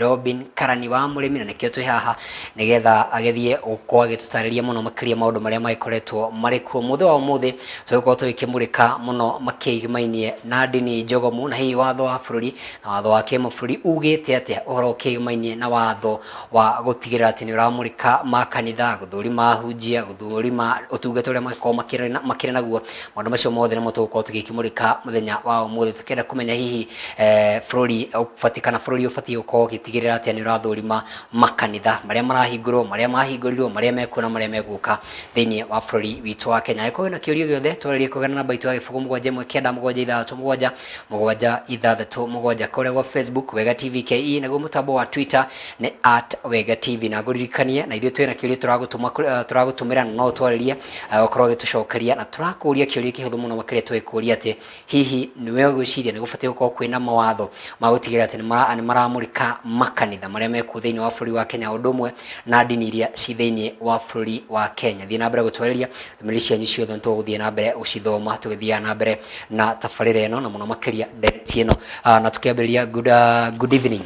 Robin Karani wa Murimi na nikio twi haha nigetha agethie ukwa gitutariria muno makiria maundu maria maikoretwo marikuo muthe wa muthe tugukorwo twikimurika muno makigimainie na Ndini Njogomu na hihi watho wa bururi na watho wa kimaburi ugite atia uhoro ukigimainie na watho wa gutigirira ati ni uramurika makanitha guthurima hunjia guthurima utungata uria makorwo makire naguo maundu macio mothe nimo tugukorwo tugikimurika muthenya wa muthe tukenda kumenya hihi bururi ufatikana bururi ufati ukorwo gitigirira ati ni urathurima makanitha maria marahingurwo maria mahingũrirwo maria mekuna maria meguka thiini wa bururi witu wa Kenya iko na kiurio giothe twaririe kugana namba itu ya gibugu 71937 kuria kwa Facebook Wega TV KE na mutambo wa Twitter ni @Wega TV na nguririkanie na ithuĩ twina kiurio turagutumira no twaririe ukorwo gitucokeria na turakuria kiurio kihuthu muno makiria twikuria ati hihi niwe gwiciria ni gubatie gukorwo kwina mawatho ma gutigira ati ni maramurika makanitha maria meku thiini wa bururi wa Kenya undumwe na ndini iria ci thiini wa bururi wa Kenya thina mbere gutwariria tumirisha nyu ciothe ntuguthie na mbere ucithoma tugithia na mbere na tafarira eno na muno makiria direct eno na tukiambĩrĩria good evening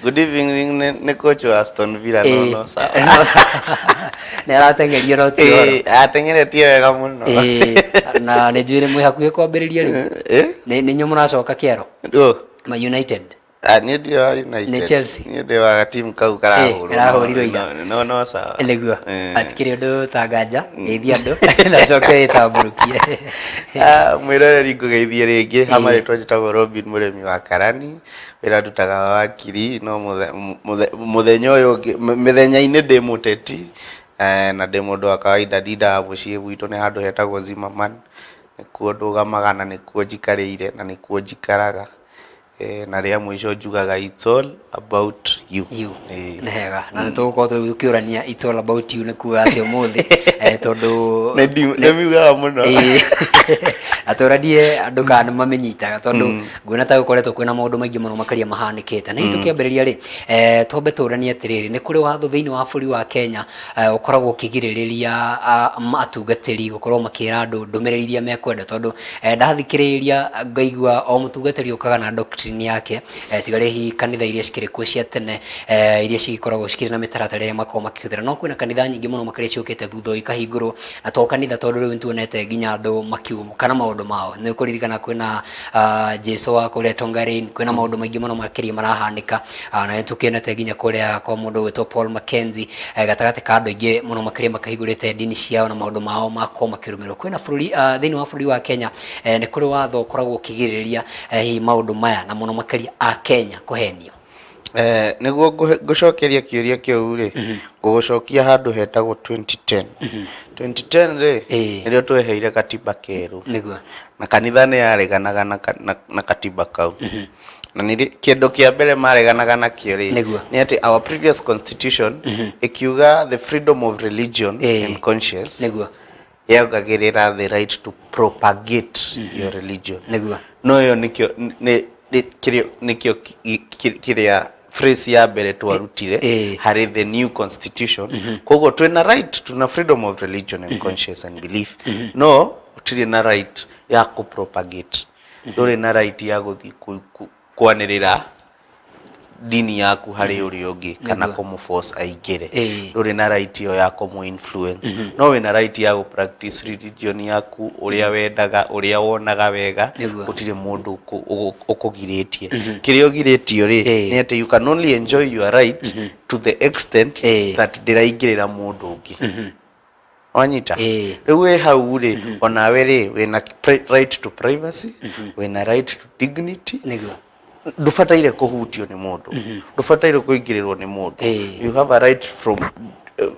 good evening ne coach wa Aston Villa no sawa ne aratengerio no tio atengeretie wega muno na ne njwire mwe hakuye kwambĩrĩria rĩu ni nyu mũracoka kiero ma United ni ndio United ni Chelsea ni ndio wa team kau karahũrirwo ira no sawa niguo atikiri undu tanganja geithia andu na coke itamburukie mwiroreri ngugeithie ringi hamwe twajitagwo Robin Muremi wa Karani wira ndutaga wakiri no muthenya uyu mithenya-ini ndi muteti na ndi mundu wa kawaida ndindaga mucii gwitu ni handu hetagwo Zimmerman nikuo ndugamaga nikuo njikariire na nikuo njikaraga na ria mwisho njugaga it's all about you nega na tugukorwo tukiurania it's all about you nikuga ati umuthi tondu nemiugaga muno atoradie andu kana mamenyitaga tondu nguona ta gukoretwo kwina maundu maingi muno makaria mahanikite na tukiambĩrĩria ri tombe turania atiriri ni kuri watho thiini wa bururi wa Kenya ukoragwo ukigiririria atungatĩri gukorwo makira andu ndumirĩri iria mekwenda tondu ndathikiriria ngaigua o mutungatĩri ukaga na doctrine yake tigare hi kanitha iria cikiri kuo cia tene iria cikoragwo cikiri na mitaratara makorwo makihuthira no kwina kanitha nyingi muno makaria ciukite thutha ikahingurwo na to kanitha tondu riu ntuonete nginya andu makiumo kana maundu mao ni kuririkana kwina Jesu wa kuria Tongarin kwina maundu maingi muno makiria marahanika na tukienete nginya kuria kwa mundu wetwo Paul Mackenzie gatagati ka andu ingi muno makiria makahingurite dini ciao na maundu mao makorwo makirumirwo kwina bururi thiini wa bururi wa Kenya ni kuri watho ukoragwo ukigiriria hi maundu maya na muno makiria a Kenya kuhenio niguo gucokeria kiuria kiu ri gucokia handu hetagwo 2010 ri nirio tweheire katiba keru niguo na kanitha ni yareganaga na katiba kau na ni kindu kia mbere mareganaga na kio ri ni ati our previous constitution ikiuga the freedom of religion and conscience niguo yagagirira the right to propagate your religion niguo no yo nikio kiria phrase ya mbere twarutire hari the new constitution kogo twina right tuna freedom of religion and conscience and belief no utire na right ya ku propagate ndore na right ya guthi kwanirira dini yaku hari uri ungi kana kumu force aigire ndore na right yo ya kumu influence no wina right ya ku practice religion yaku uria wendaga uria wonaga wega utire mundu ukugiritie kirio giritio ri ni ati you can only enjoy your right to the extent that ndiraingirira mundu ungi wanyita riu hau ri onawe ri wina right to privacy wina right to dignity ndufataire kuhutio ni mundu ndufataire kuingirirwo ni mundu you have a right from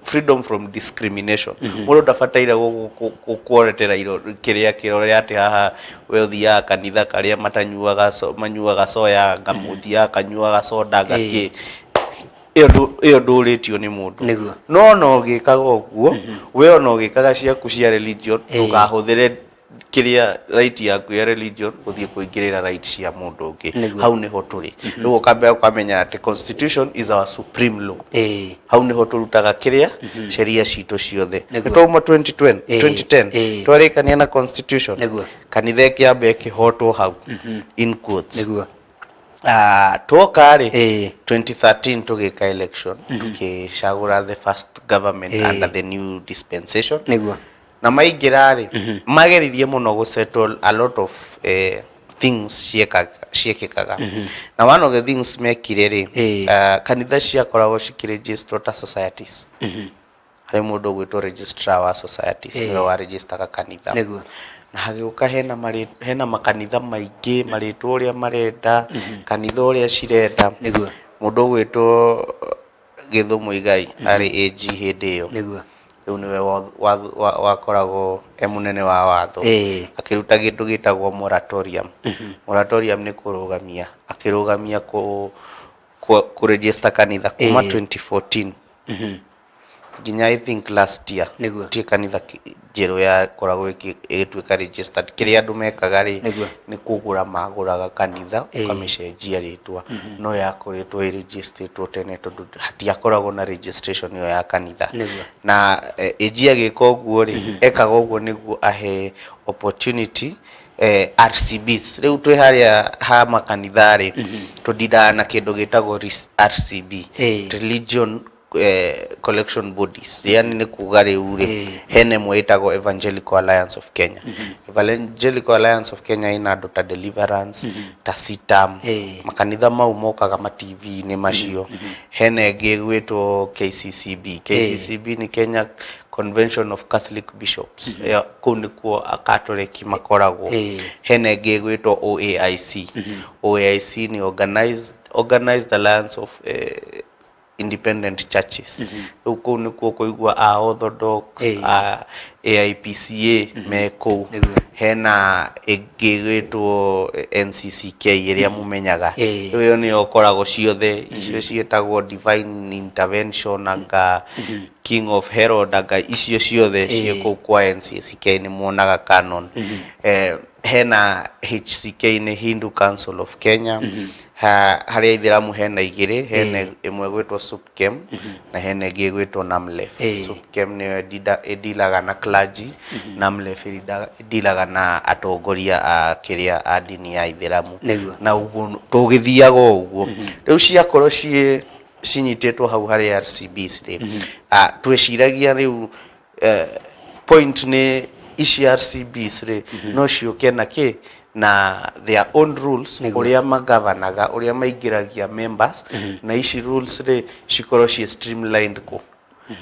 freedom from discrimination mundu ndafataire gukworetera iro kiria kirore ati haha we uthia kanitha karia manyuaga soya ngamuthia kanyuaga soda ngaki iyo nduritio ni mundu no gikaga uguo we no gikaga ciaku cia religion ukahuthire kiria right yaku ya religion uthie kuingirira right cia mundu ungi hau niho turi riu ukambe ukamenya ati constitution is our supreme law hau niho turutaga kiria sheria citu ciothe nitoma 2010 twarikania na constitution kanitha kiambe kihotwo hau in quotes Tuoka ri 2013 tugika election tukishagura the first government under the new dispensation niguo na maigira ri mageririe muno go settle a lot of things ciekekaga na one of the things mekire ri kanitha ciakoragwo cikiregister ta societies hari mundu gwitwo registrar wa societies niwe wa register kanitha niguo na hagiuka hena makanitha maingi maritwo uria marenda kanitha uria cirenda niguo mundu gwitwo Githumu Igai ari AG hindi iyo niguo riu niwe wakoragwo munene wa watho akiruta gindu gitagwo moratorium moratorium ni kurugamia akirugamia ku register kanitha kuma 2014 ginya I think last year tie kanitha jeru ya koragwo igituika registered kiria andu mekaga ri ni kugura maguraga kanitha ukamicenjia ritwa no yakoretwo registered tene tondu hatiakoragwo na registration yo ya kanitha na ejia giko guo ri ekaga uguo niguo ahe opportunity RCBs riu twi haria ha makanitha ri tudida na kindu gitagwo RCB religion collection bodies yani ni kuga riu ri hene mwitago Evangelical Alliance of Kenya Evangelical Alliance of Kenya ina andu ta Deliverance ta Sitam makanitha mau mokaga ma TV ni macio hene ngigwitwo KCCB ni Kenya Convention of Catholic Bishops kunikuo akatoliki makoragwo hene ngigwitwo OAIC ni organized alliance of independent churches uko nikuo kuigwa a Orthodox AIPCA meko hena igigitwo NCCK iria mumenyaga uyo ni okoragwo ciothe icio cietagwo divine intervention anga King of Herod anga icio ciothe cieko kwa NCCK ni muonaga canon hena HCK ni Hindu Council of Kenya haria ithiramu hena igiri hena imwe gwitwo SUPKEM na hena ingi gwitwo NAMLEF SUPKEM ni idilaga na clergy NAMLEF idilaga na atongoria a kiria a dini ya ithiramu na uguo tugithiaga uguo riu ciakorwo cinyitetwo hau hari RCBs ri twiciragia riu point ni ici RCBs ri no ciuke na ki na their own rules uria magavanaga uria maingiragia members na ici rules ri cikorwo streamlined ko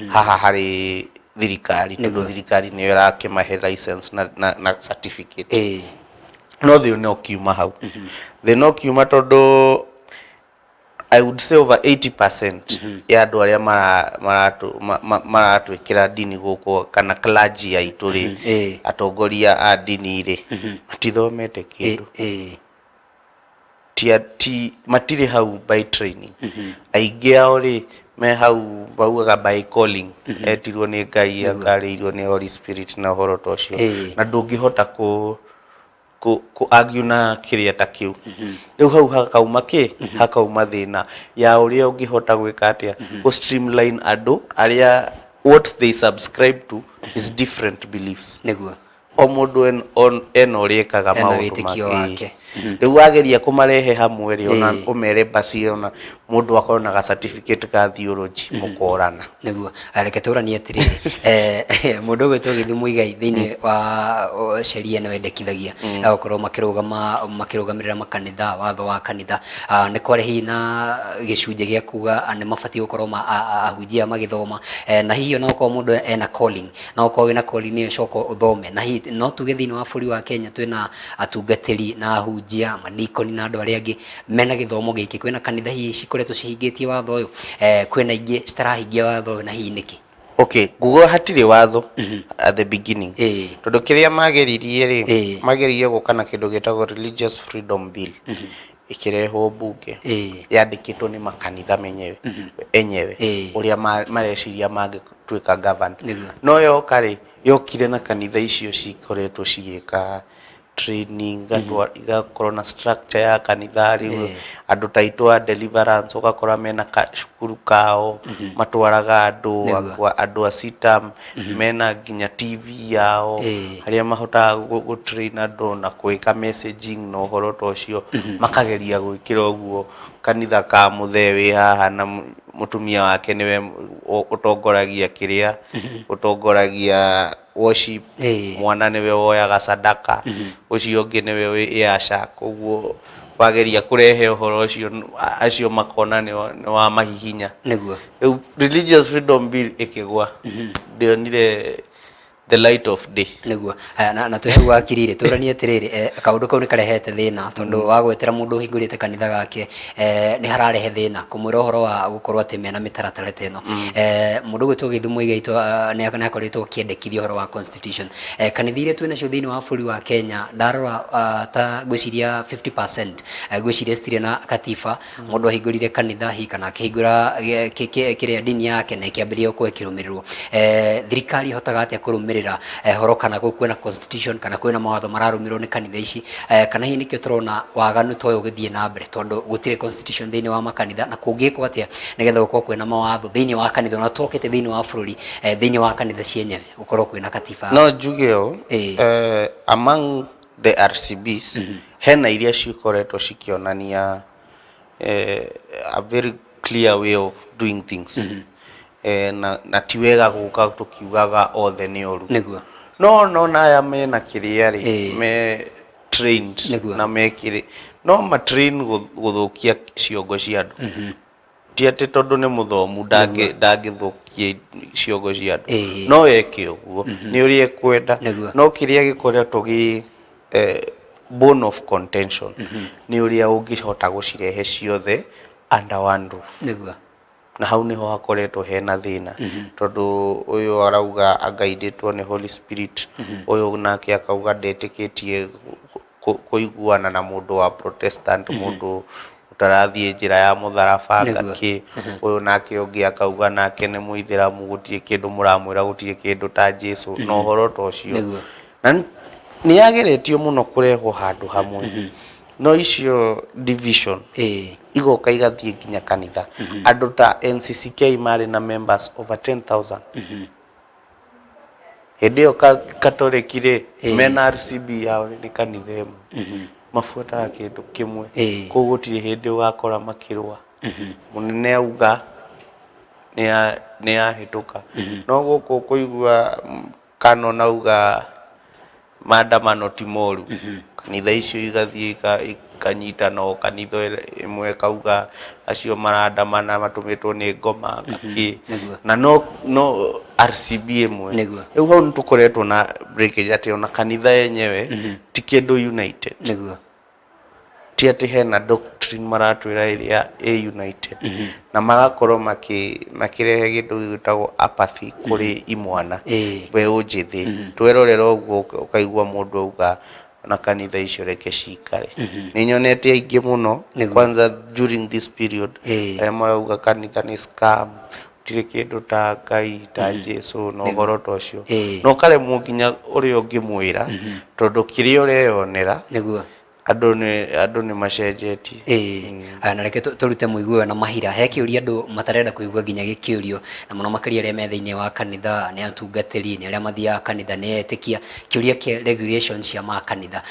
haha hari thirikari tondu thirikari ni irakimahe license na certificate no the no kiuma hau the no kiuma tondu I would say over 80% ya andu aria maratwikira dini guku kana clergy ya ituri atongoria a dini ri matithomete kindu ti matire hau by training aingi ao ri me hau bauga by calling etirwo ni Ngai akarirwo ni Holy Spirit na horo tocio na ndungihota ku argue na kiria ta kiu riu hau hakauma thina ya uria ungihota gwika atia ku streamline andu aria what they subscribe to is different beliefs niguo o mundu en oriekaga maundu make riu wageria kumarehe hamwe ri ona umere basi ona mundu akorwo na certificate ka theology mukorana niguo areke turanie atiri mundu gwitwo Githumu Igai thiini wa sheria no endekithagia gukorwo makirugamirira makanitha watho wa kanitha ni kwari hi na gicunje gia kuga ane mabati gukorwo ahunjia magithoma na hiyo no ko mundu ena calling no ko wina calling ni coko uthome na hi no tuge thiini wa buri wa Kenya twina atungatiri na ahunjia manikoni na andu aria angi mena githomo giki kwina kanitha hi cikoretwo cihingitie watho uyu kwina ingi citarahingia watho na hi niki okay gugo hatire watho at the beginning tondu kiria mageririe ri mageririe gukana kindu gitagwo religious freedom bill ikirehwo bunge yandikitwo ni makanitha enyewe uria mareciria magituika governed no yo kare yokire na kanitha icio cikoretwo cigika training igakorwo na structure ya kanitha riu andu taitwa deliverance ugakora mena shukuru kao matwaraga andu a sitam mena nginya TV yao haria mahota gutrain andu na kuika messaging no horo tocio makageria gwikira uguo kanitha ka muthewi haha na mutumia wake niwe utongoragia kiria utongoragia worship mwana niwe woyaga sadaka ucio ungi niwe yasha koguo wageria kurehe uhoro ucio acio makona ni wa mahihinya niguo religious freedom bill ikigwa ndionire the light of day niguo na tuhe wakirire turanie atiriri kaundu kau ni karehete thina tondu wa gwetera mundu hingurite kanitha gake ni hararehe thina kumwira uhoro wa gukorwo ati mena mitaratara teno mundu gwitwo Githumu igaito ni akoretwo kiendekithia uhoro wa constitution kanithire twina cio thini wa buri wa Kenya ndarora ta gwiciria 50% gwiciria stire na katiba mundu ahingurire kanitha hi kana akihingura kiria dini yake na ikiambiria kuekirumirirwo thirikari hotaga atia kurumirira horo kana kwina constitution kana kwina mawatho mararumirwo ni kanitha ici kana hi nikio turona waganu toyo githie na mbere tondu gutire constitution thini wa makanitha na kungikwo atia nigetha gukorwo kwina mawatho thini wa kanitha na tokete thini wa bururi thini wa kanitha cienyewe gukorwo kwina katiba no jugeo among the RCBs hena iria cikoretwo cikionania a very clear way of doing things na tiwega guka tukiugaga othe ni oru niguo no na aya mena kiria ri me trained na mekire no ma train guthukia ciongo cia andu ti ati tondu ni muthomu ndangithukia ciongo cia andu no eke uguo ni uri ekwenda no kiria gikoretwo gi bone of contention ni uria ungihota gucirehe ciothe under one roof niguo na hau niho hakoretwo hena thina tondu uyu arauga agaidetwo ni Holy Spirit uyu nake akauga ndetikitie kuiguana na mundu wa Protestant mundu utarathie njira ya mutharaba ngaki uyu nake ungi akauga nake ni muithiramu gutire kindu muramwira gutire kindu ta Jesu no horo tocio na ni yageretio muno kurehwo handu hamwe no icio division igoka igathie nginya kanitha andu ta NCCK mari na members over 10,000 hedio katorekire mena RCB yao ni kanitha emu mafuata kindu kimwe kugutire hindi ugakora makirwa munene auga ni ahituka no guku kuigua kano nauga maandamano ti moru kanitha icio igathie ikanyita no kanitha imwe kauga acio marandamana matumitwo ni ngoma ngaki na no RCB imwe riu hau nitukoretwo na breakage ati ona kanitha yenyewe ti kindu united ti ati hena doctrine maratwira iria united na magakorwo makirehe kindu gitagwo apathy kuri imwana weu njithi twerorera uguo ukaigua mundu auga na kanitha icio reke cikare ninyonete aingi muno kwanza during this period marauga kanitha ni scam tire kindu ta Ngai ta Jesu no horo tocio no kare munginya uri ungimwira tondu kiria ureyonera andu ni macenjetie na reke turute muiguo na mahira he kiuria andu matarenda kuigua nginya gikiurio na muno makiria ria me thiini wa kanitha ni atungatiri ni aria mathia kanitha ni etikia kiuria ke regulations cia ma kanitha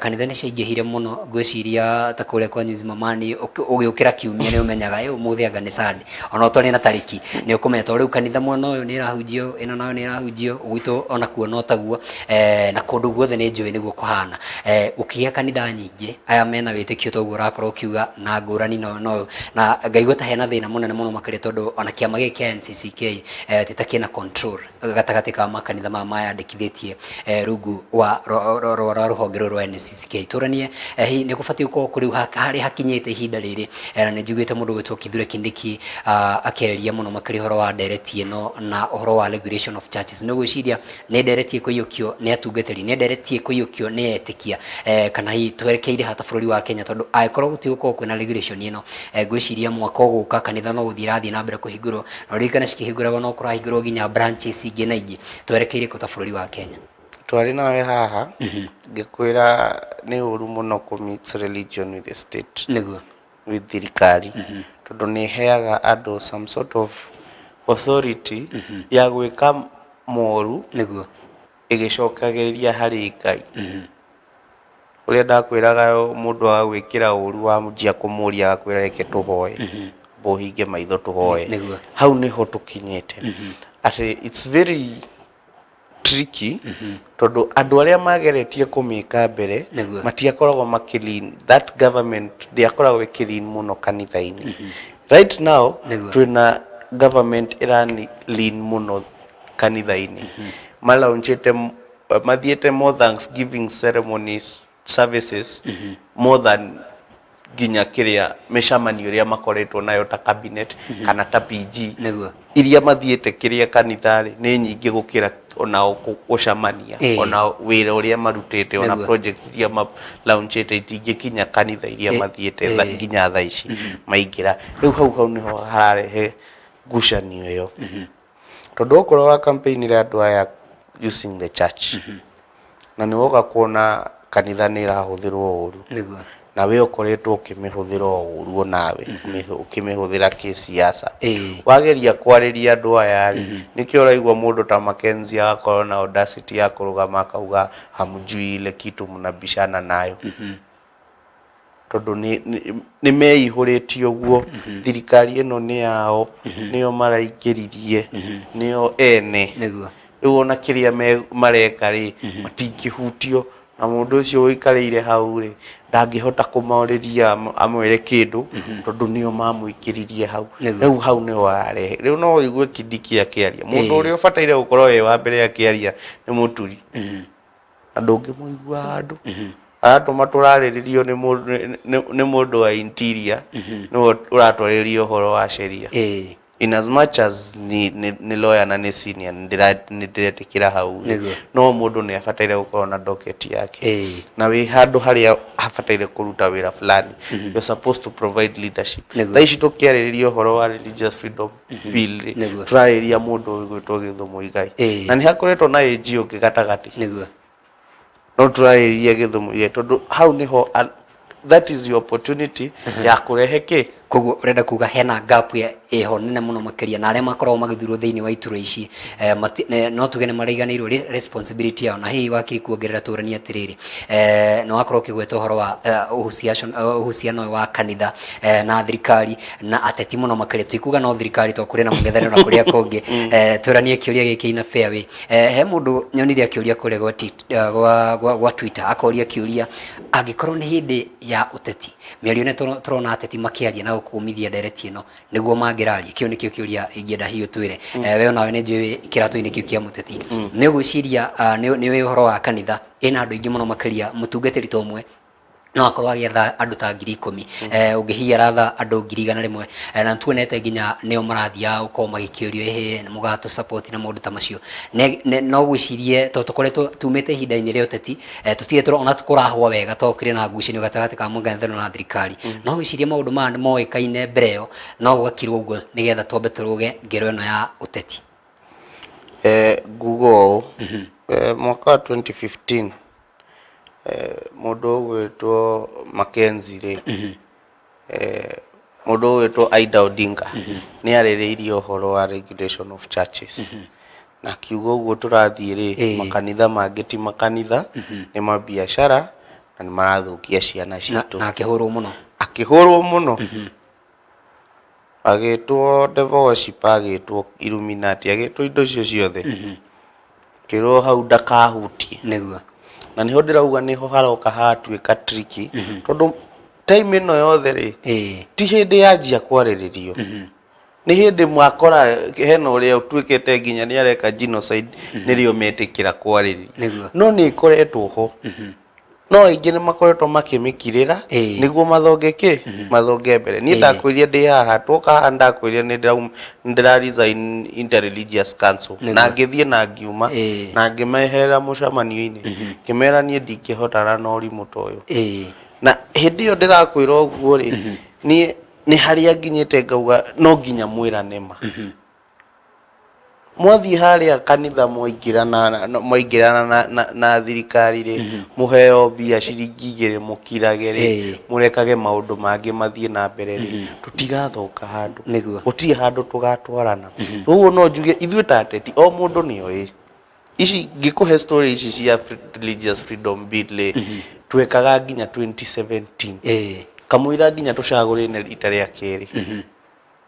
kanitha ni ciingihire muno gwiciria ta kule kwa News Mamani ugiukira kiumia ni umenyaga umuthi anga ni Sunday ona utoni na tariki ni ukumeta riu kanitha mwana uyu ni irahunjio ino nayo ni irahunjio gwito ona kuona otaguo na kundu guothe ni njui niguo kuhana ukiya kanitha nyingi aya mena witikio toguo rakorwo ukiuga na ngurani no na ngaigua ta hena thina munene muno makire tondu ona kiama giki kia NCCK titakie na control gatagati ka makanitha mayandikithitie rungu wa ruhonge rwa NCCK turanie ni kubatie uko kuri hari hakinyite ihinda riri na njugite mundu gwitwo Kithure Kindiki akereria muno makire horo wa direct ino na horo wa regulation of churches no gwiciria ni direct kuyukio ni atungatiri ni direct kuyukio ni etikia kana hi twerekeire hata bururi wa Kenya tondu aikorwo gutigukorwo kwina regulation ino gwiciria mwaka uguka kanitha no guthirathi na mbere kuhingurwo na ririkana cikihingurwo no kurahingurwo nginya branches ingi na ingi twerekeire ko ta bururi wa Kenya twari nawe haha ngikwira ni uru muno ku mix religion with the state niguo with thirikari tondu ni heaga andu some sort of authority ya gwika moru niguo igicokagiriria hari Ngai uria ndakwiraga mundu wa gwikira uru wa mujia kumuria akwira reke tuhoe bohinge maitho tuhoe hau niho tukinyete ati it's very tricky tondu andu aria mageretie kumika mbere matiakoragwo makilin that government they akoragwo ikilin muno kanitha-ini right now twina government irani lean muno kanitha-ini malaunchete mathiete more thanksgiving ceremonies services more than ginya kiria meshamani uria makoretwo nayo ta cabinet kana ta PG iria mathiete kiria kanithari ni nyingi gukira ona gucamania ona wira uria marutete ona projects iria launchete itingikinya kanitha iria mathiete ginya thaa ici maingira riu hau niho hararehe ngucanio iyo tondu okorwo wa campaign ira andu aya using the church na ni woga kuona kanitha ni irahuthirwo uru na we ukoretwo ukimihuthira uru nawe ukimihuthira kisiasa wageria kwariria andu aya nikio raigwa mundu ta Mackenzie akorwo na audacity ya kurugama akauga hamjui ile kitu mnabishana nayo tondu ni meihuritie uguo thirikari ino ni yao nio maraingiririe nio ene riu ona kiria mareka ri matingihutio na mundu ucio uikarire hau ri ndangihota kumauriria amwire kindu tondu nio mamuikiririe hau riu hau ni ware riu no igue Kindiki akiaria mundu uria ubataire gukorwo we wa mbere akiaria ni muturi na ndungimuigua handu aratuma turariririo ni mundu wa interior no uratwaririo horo wa sheria in as much as ni lawyer na ni senior ndiretikira hau no mundu ni afataire gukorwo na docket yake na we handu haria afataire kuruta wira fulani you're supposed to provide leadership thaici tukiariririo horo wa religious freedom bill turariria mundu gwitwo Githumu Igai na ni hakoretwo na AG ungi gatagati no turariria Githumu Igai tondu hau niho that is your opportunity ya kurehe ki koguo urenda kuga hena gap eho nene muno makiria na aria makorwo magithurwo thiini wa ituro ici no tugene mariganirwo responsibility yao na hii wakiri kuongerera turania atiriri no akorwo kigweta horo wa uhusiano wa kanitha na thirikari na ateti muno makiria tikuga no thirikari to kuri na mungethano na kuria kongi turania kiuria giki na fairway he mundu nyonire akiuria kure gwa Twitter akoria kiuria angikorwo ni hindi ya uteti miario ne turona ateti makiaria na kumithia ndereti ino niguo mangiraria kio nikio kiuria ingienda hiyo twire we onawe ni njui kiratu-ini kiu kia muteti ni gwiciria ni we horo wa kanitha ina andu ingi muno makiria mutungatiri tomwe no akorwo agietha andu ta 10,000 ungihia ratha andu 100,000 na tuonete nginya nio marathia uko magikiurio ehe mugato support na mundu ta macio no gwicirie to tukoretwo tumete hinda-ini rio teti tutire turona tukurahwa wega to kire na ngucanio gatagati ka mung'ethaniro na thirikari no gwicirie maundu maya moikaine mbreo no gwakirwo uguo nigetha twambe turuge ngero ino ya uteti Google mwaka wa 2015 mundu gwitwo Mackenzie ri mundu gwitwo Aida Odinga ni aririirie horo wa regulation of churches na kiugo uguo turathie ri makanitha mangi ti makanitha ni mabiashara na ni marathukia ciana citu na akihurwo muno agitwo devoship agitwo Illuminati agitwo indo cio ciothe kiro hau ndakahutie niguo na niho ndirauga niho haroka hatuika tricky tondu time ino yothe ri ti hindi yanjia kwariririo ni hindi mwakora hena uria utwikete nginya ni areka genocide nirio metikira kwariririo no ni ikoretwo ho no ingi ni makoretwo makimikirira niguo mathonge mbere ni ndakwiria ndi haha twoka haha ndakwiria ni ndira resign interreligious council na ngithie na ngiuma na ngimehera mucamanio-ini ngimera nie ndingihotana na urimu toyo na hindi yo ndirakwira uguo ri ni haria nginyite ngauga no nginya mwira nema mwathi haria kanitha moingirana na thirikari ri muheo bia ciringi 2 mukirage ri murekage maundu mangi mathie na mbere ri tutigathoka handu guti handu tugatwarana uguo no njuge ithuĩ ta ateti o mundu ni oi ici ngikuhe story ici cia religious freedom bill twekaga nginya 2017 kamuira nginya tucagurine rita ria keri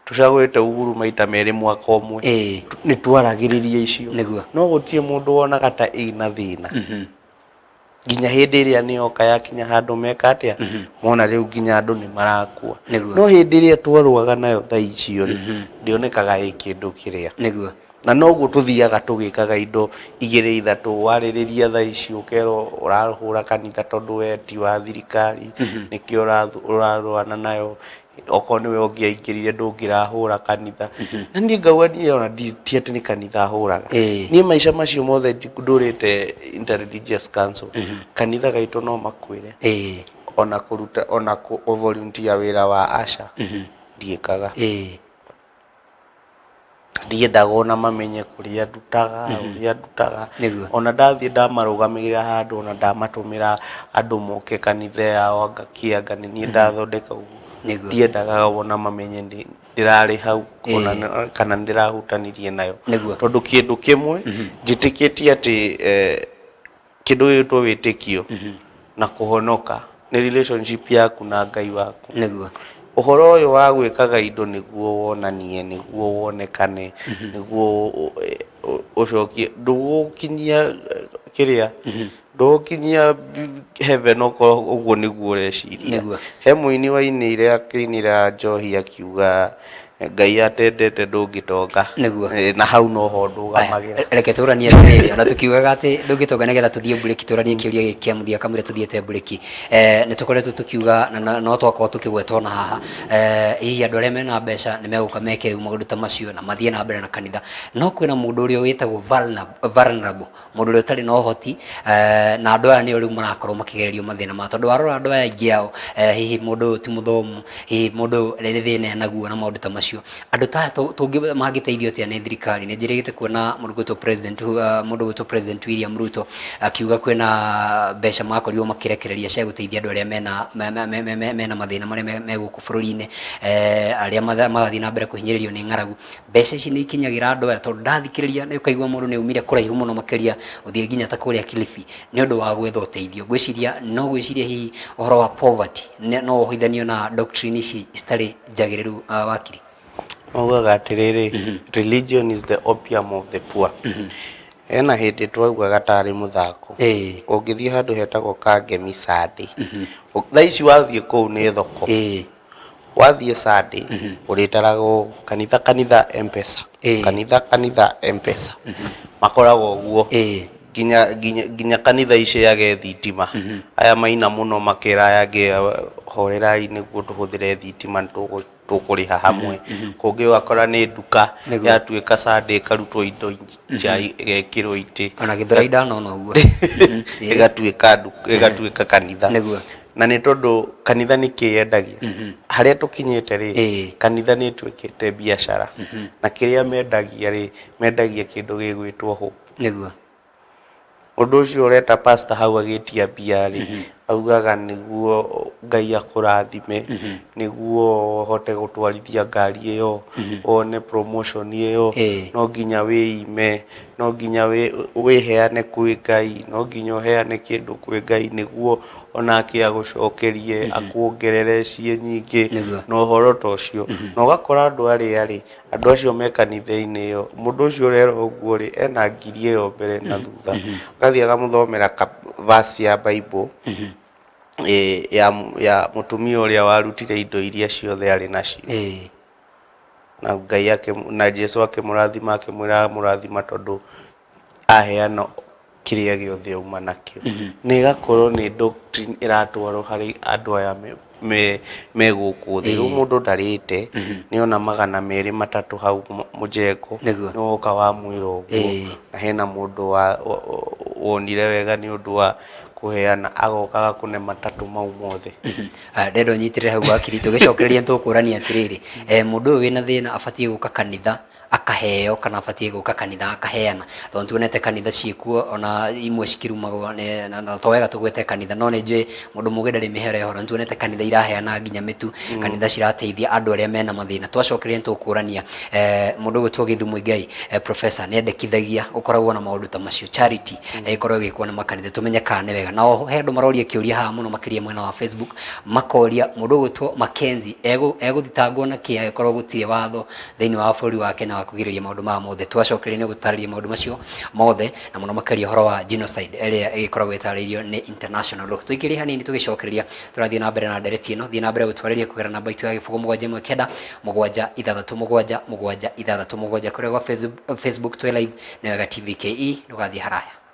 tucagurite Uhuru maita meri mwaka umwe ni twaragiriria icio no gutie mundu wonaga ta ina thina nginya hindi iria nioka yakinya handu meka atia mona riu nginya andu ni marakua no hindi iria twarwaga nayo tha icio ri ndionekaga ikindu kiria na noguo tuthiaga tugikaga indo 2-3 waririria tha icio ukero urahura kanitha tondu we ti wa thirikari nikio urarwana nayo oko niwe ungiaingirire ndungirahura kanitha na ni ngauga ni ona ti ati ni kanitha huraga ni maisha macio mothe ndurite interreligious council kanitha gaitu no makwire ona kuruta ona ku volunteer wira wa asha ndiekaga ndiendaga ona mamenye kuria ndutaga ona ndathie ndamarugamira handu ona ndamatumira andu moke kanitha yao ngakianga ni ndathondeka uguo ndiendaga ona mamenye ndirari hau kana ndirahutanirie nayo tondu kindu kimwe njitikitie ati kindu gitwo witikio na kuhonoka ni relationship yaku na Ngai waku uhoro uyu wa gwikaga indo niguo wonanie niguo wonekane niguo ucokie ndugukinyia kiria ndugukinyia heaven oko uguo niguo ureciria he muini wa ini iria akinira njohi akiuga Ngai atendete ndungitonga na hau no ho ndugamagira reke turanie riri ona tukiugaga ati ndungitonga nigetha tuthie break turanie kiuria kia muthia kamire tuthiete break ni tukoretwo tukiuga na no twakwa tukigwetwo na haha hihi andu aria mena mbeca ni meguka mekere maundu ta macio na mathie na mbere na kanitha no kwina mundu uria witagwo vulnerable mundu uria utari no hoti na andu aya ni uri marakorwo makigererio mathina ma tondu warora andu aya aingi ao hihi mundu ti muthomu hihi mundu ri thina naguo na maundu ta andu ta tungi magiteithio tia ni thirikari ni njirigite kuona mundu president William Ruto akiuga kwina mbeca makorirwo makirekereria cia guteithia andu aria mena mathina maria meguku bururi-ini aria magathie na mbere kuhinyiririo ni ng'aragu mbeca ici ni ikinyagira andu aya tondu ndathikiriria ni ukaigua mundu ni umire kuraihu muno makiria uthie nginya ta kuria Kilifi ni undu wa gwetha uteithio gwiciria hihi uhoro wa poverty no uhithanio na doctrine ici istari njagiriru wakiri Maugaga atiriri religion is the opium of the poor ena hindi twaugaga tari muthako ungithie handu hetagwo Kangemi Sunday tha ici wathie kuu ni thoko wathie Sunday uritaragwo kanitha M-Pesa kanitha M-Pesa makoragwo uguo ginya kanitha ici yage thitima aya maina muno makira yage horerai niguo tuhuthire thitima tukuriha hamwe kungi wakora ni nduka yatuika Sunday karutwo indo nja gekirwo iti kana githiraida no uguo igatuika kanitha na ni tondu kanitha ni kiendagia haria tukinyite ri kanitha ni twikite biashara na kiria mendagia kindu gigwitwo hope niguo undu ucio ureta pastor hau agitia bia ri augaga niguo Ngai akurathime niguo hote gutwarithia ngari iyo one promotion iyo no nginya wiime no nginya wiheane kwi Ngai no nginya uheane kindu kwi Ngai niguo onake agucokerie akuongerere cie nyingi no horo to ucio no gakora andu andu acio me kanitha-ini iyo mundu ucio rero uguo ri ena ngiri iyo mbere na thutha gathie agamuthomera verse ya Bible ya mutumia uria warutire indo iria ciothe ari nacio na Ngai yake na Jesu akimurathima akimwira murathima tondu aheana kiria giothe uma nakio ni gakorwo ni doctrine iratwarwo hari andu aya me guku thi mundu ndarite ni ona 200-300 hau mujengo no uka wa mwira uguo na hena mundu wonire wega ni undu wa kuheana agokaga kune matatu mau mothe ndendo nyitire hau akiri tugicokereria tukurania atiriri mundu wina thina abatie guka kanitha akaheo kana abatie guka kanitha akaheana tondu tuonete kanitha ciikuo ona imwe cikirumagwo na twega tugwete kanitha no njui mundu muge ndari mihere horo tuonete kanitha iraheana nginya mitu kanitha cirateithia andu aria mena mathina twacokereria tukurania mundu gwitwo Githumu Ngai professor nendekithagia ukoragwo na maundu ta macio charity ikoragwo gikuona makanitha tumenye kana ni wega na oho he andu maroria kiuria haha muno makiria mwena wa Facebook makoria mundu gwitwo Mackenzie eguthitangwo na kia ikorwo gutie watho thiini wa bũrũri wa Kenya wa kugiriria maundu ma mothe twacokereria ni gutarĩria maundu macio mothe na muno makiria horo wa genocide ĩrĩa ikoragwo itarĩirio ni international law tuikirie hanini tugicokereria turathie na mbere na ndereti ino thie na mbere gutwarĩria kugera namba itu ya gibugo 719 767 kuria kwa Facebook twi live na wega TVKE ndugathie haraya.